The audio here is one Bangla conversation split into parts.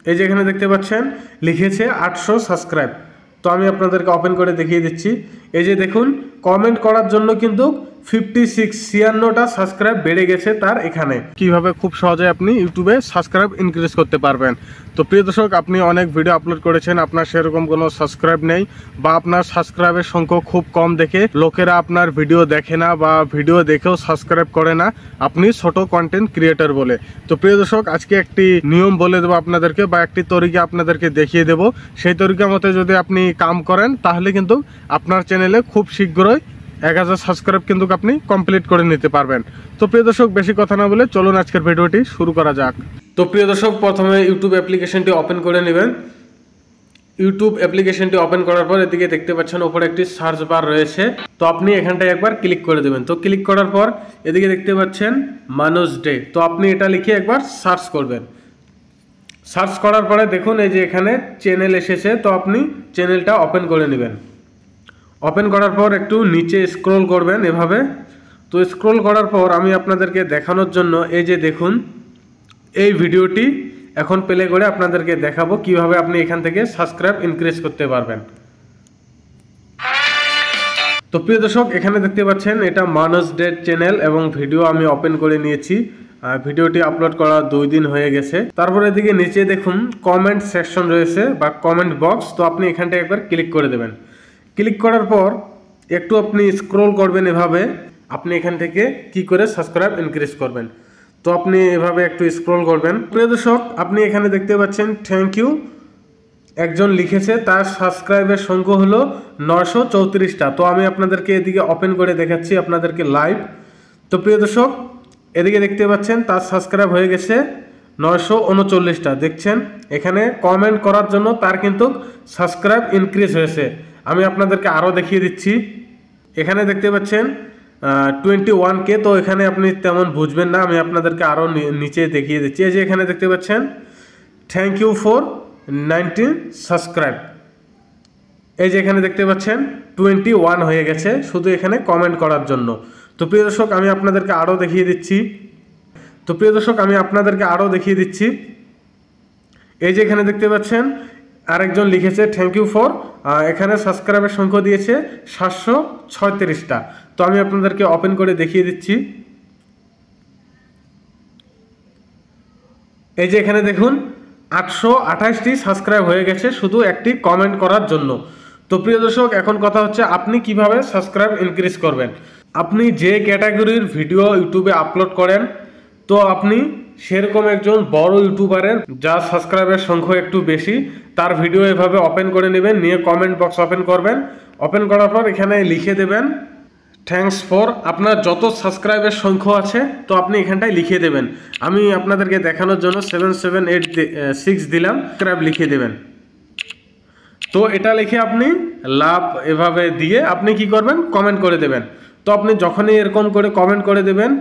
এই যে এখানে দেখতে পাচ্ছেন লিখেছে 800 সাবস্ক্রাইব। তো আমি আপনাদেরকে ওপেন করে দেখিয়ে দিচ্ছি। এই যে দেখুন কমেন্ট করার জন্য কিন্তু 56টা সাবস্ক্রাইব বেড়ে গেছে তার এখানে। কিভাবে খুব সহজে আপনি ইউটিউবে সাবস্ক্রাইব ইনক্রিজ করতে পারবেন। তো প্রিয় দর্শক, আপনি অনেক ভিডিও আপলোড করেছেন, আপনার সেরকম কোনো সাবস্ক্রাইব নেই বা আপনার সাবস্ক্রাইবের সংখ্যা খুব কম দেখে লোকেরা আপনার ভিডিও দেখে না বা ভিডিও দেখেও সাবস্ক্রাইব করে না, আপনি ছোট কন্টেন্ট ক্রিয়েটর বলে। তো প্রিয় দর্শক, আজকে একটি নিয়ম বলে দেবো আপনাদেরকে বা একটি তরিকা আপনাদেরকে দেখিয়ে দেবো। সেই তরিকা মতে যদি আপনি কাম করেন তাহলে কিন্তু আপনার চ্যানেলে খুব শীঘ্রই 1000 সাবস্ক্রাইব কিন্তু আপনি কমপ্লিট করে নিতে পারবেন। তো প্রিয় দর্শক, বেশি কথা না বলে চলুন আজকের ভিডিওটি শুরু করা যাক। তো প্রিয় দর্শক, প্রথমে ইউটিউব অ্যাপ্লিকেশনটি ওপেন করে নেবেন। ইউটিউব অ্যাপ্লিকেশনটি ওপেন করার পর এদিকে দেখতে পাচ্ছেন উপরে একটি সার্চ বার রয়েছে। তো আপনি এখানটায় একবার ক্লিক করে দেবেন। তো ক্লিক করার পর এদিকে দেখতে পাচ্ছেন মানুষ ডে। তো আপনি এটা লিখে একবার সার্চ করবেন। সার্চ করার পরে দেখুন এই যে এখানে চ্যানেল এসেছে। তো আপনি চ্যানেলটা ওপেন করে নেবেন। ওপেন করার পর একটু নিচে স্ক্রল করবেন এভাবে। তো স্ক্রল করার পর আমি আপনাদেরকে দেখানোর জন্য এই যে দেখুন এই ভিডিওটি এখন প্লে করে আপনাদেরকে দেখাবো কিভাবে আপনি এখান থেকে সাবস্ক্রাইব ইনক্রিজ করতে পারবেন। তো প্রিয় দর্শক, এখানে দেখতে পাচ্ছেন এটা মানুষ ডে চ্যানেল এবং ভিডিও আমি ওপেন করে নিয়েছি। ভিডিওটি আপলোড করা 2 দিন হয়ে গেছে। তারপরে এদিকে নিচে দেখুন কমেন্ট সেকশন রয়েছে বা কমেন্ট বক্স। তো আপনি এখানটায় একবার ক্লিক করে দেবেন। ক্লিক করার পর একটু আপনি স্ক্রল করবেন এভাবে। আপনি এখান থেকে কি করে সাবস্ক্রাইব ইনক্রিজ করবেন। তো আপনি এভাবে একটু স্ক্রল করবেন। প্রিয় দর্শক, আপনি এখানে দেখতে পাচ্ছেন থ্যাংক ইউ একজন লিখেছে, তার সাবস্ক্রাইবের সংখ্যা হলো 934টা। তো আমি আপনাদেরকে এদিকে ওপেন করে দেখাচ্ছি আপনাদেরকে লাইভ। তো প্রিয় দর্শক, এদিকে দেখতে পাচ্ছেন তার সাবস্ক্রাইব হয়ে গেছে 939টা। দেখছেন এখানে কমেন্ট করার জন্য তার কিন্তু সাবস্ক্রাইব ইনক্রিজ হয়েছে। আমি আপনাদেরকে আরও দেখিয়ে দিচ্ছি। এখানে দেখতে পাচ্ছেন 21K। তো এখানে আপনি তেমন বুঝবেন না, আমি আপনাদেরকে আরও নিচে দেখিয়ে দিচ্ছি। এই যে এখানে দেখতে পাচ্ছেন থ্যাংক ইউ ফর 19 সাবস্ক্রাইব। এই যে এখানে দেখতে পাচ্ছেন 21 হয়ে গেছে শুধু এখানে কমেন্ট করার জন্য। তো প্রিয় দর্শক, আমি আপনাদেরকে আরও দেখিয়ে দিচ্ছি। এই যে এখানে দেখতে পাচ্ছেন আরেকজন লিখেছে থ্যাংক ইউ ফর, এখানে সাবস্ক্রাইবের সংখ্যা দিয়েছে 736টা। তো আমি আপনাদেরকে ওপেন করে দেখিয়ে দিচ্ছি। এই যে এখানে দেখুন 828টি সাবস্ক্রাইব হয়ে গেছে শুধু একটি কমেন্ট করার জন্য। তো প্রিয় দর্শক, এখন কথা হচ্ছে আপনি কিভাবে সাবস্ক্রাইব ইনক্রিজ করবেন। আপনি যে ক্যাটাগরির ভিডিও ইউটিউবে আপলোড করেন, তো আপনি সেরকম একজন বড় ইউটিউবারের যার সাবস্ক্রাইবের সংখ্যা একটু বেশি, তার ভিডিও এভাবে ওপেন করে নেবেন, নিয়ে কমেন্ট বক্স ওপেন করবেন। ওপেন করার পর এখানে লিখে দেবেন থ্যাঙ্কস ফর আপনার যত সাবস্ক্রাইবের সংখ্যা আছে। তো আপনি এখানটায় লিখে দেবেন। আমি আপনাদেরকে দেখানোর জন্য 7786 দিলাম, সাবস্ক্রাইব লিখে দেবেন। তো এটা লিখে আপনি লাভ এভাবে দিয়ে আপনি কি করবেন, কমেন্ট করে দেবেন। তো আপনি যখনই এরকম করে কমেন্ট করে দেবেন,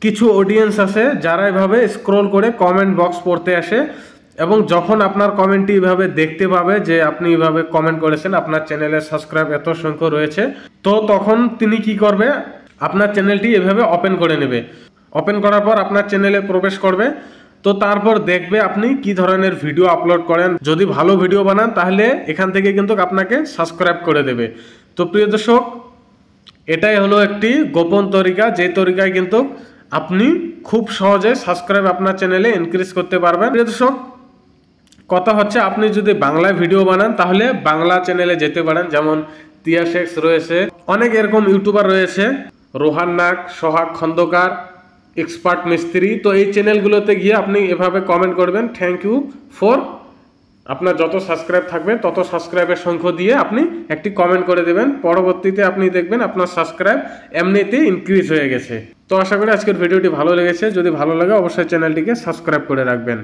কিছু অডিয়েন্স আছে যারা এভাবে স্ক্রল করে কমেন্ট বক্স পড়তে আসে এবং যখন আপনার কমেন্টটি এভাবে দেখতে পাবে যে আপনি এভাবে কমেন্ট করেছেন, আপনার চ্যানেলের সাবস্ক্রাইব এত সংখ্যা রয়েছে, তো তখন তিনি কি করবে, আপনার চ্যানেলটি এভাবে ওপেন করে নেবে। ওপেন করার পর আপনার চ্যানেলে প্রবেশ করবে। তো তারপর দেখবে আপনি কি ধরনের ভিডিও আপলোড করেন। যদি ভালো ভিডিও বানান তাহলে এখান থেকে কিন্তু আপনাকে সাবস্ক্রাইব করে দেবে। তো প্রিয় দর্শক, এটাই হলো একটি গোপন তরিকা, যে তরিকায় কিন্তু আপনি খুব সহজে সাবস্ক্রাইব আপনার চ্যানেলে ইনক্রিজ করতে পারবেন। প্রিয় দর্শক, কথা হচ্ছে আপনি যদি বাংলায় ভিডিও বানান তাহলে বাংলা চ্যানেলে যেতে পারেন, যেমন তিয়াশেক্স রয়েছে, অনেক এরকম ইউটিউবার রয়েছে, রোহান নাগ, সোহাগ খন্দকার, এক্সপার্ট মিস্ত্রি। তো এই চ্যানেলগুলোতে গিয়ে আপনি এভাবে কমেন্ট করবেন থ্যাংক ইউ ফর, আপনার যত সাবস্ক্রাইব থাকবে তত সাবস্ক্রাইবের সংখ্যা দিয়ে আপনি একটি কমেন্ট করে দেবেন। পরবর্তীতে আপনি দেখবেন আপনার সাবস্ক্রাইব এমনিতেই ইনক্রিজ হয়ে গেছে। তো আশা করি আজকের ভিডিওটি ভালো লেগেছে। যদি ভালো লাগে অবশ্যই চ্যানেলটিকে সাবস্ক্রাইব করে রাখবেন।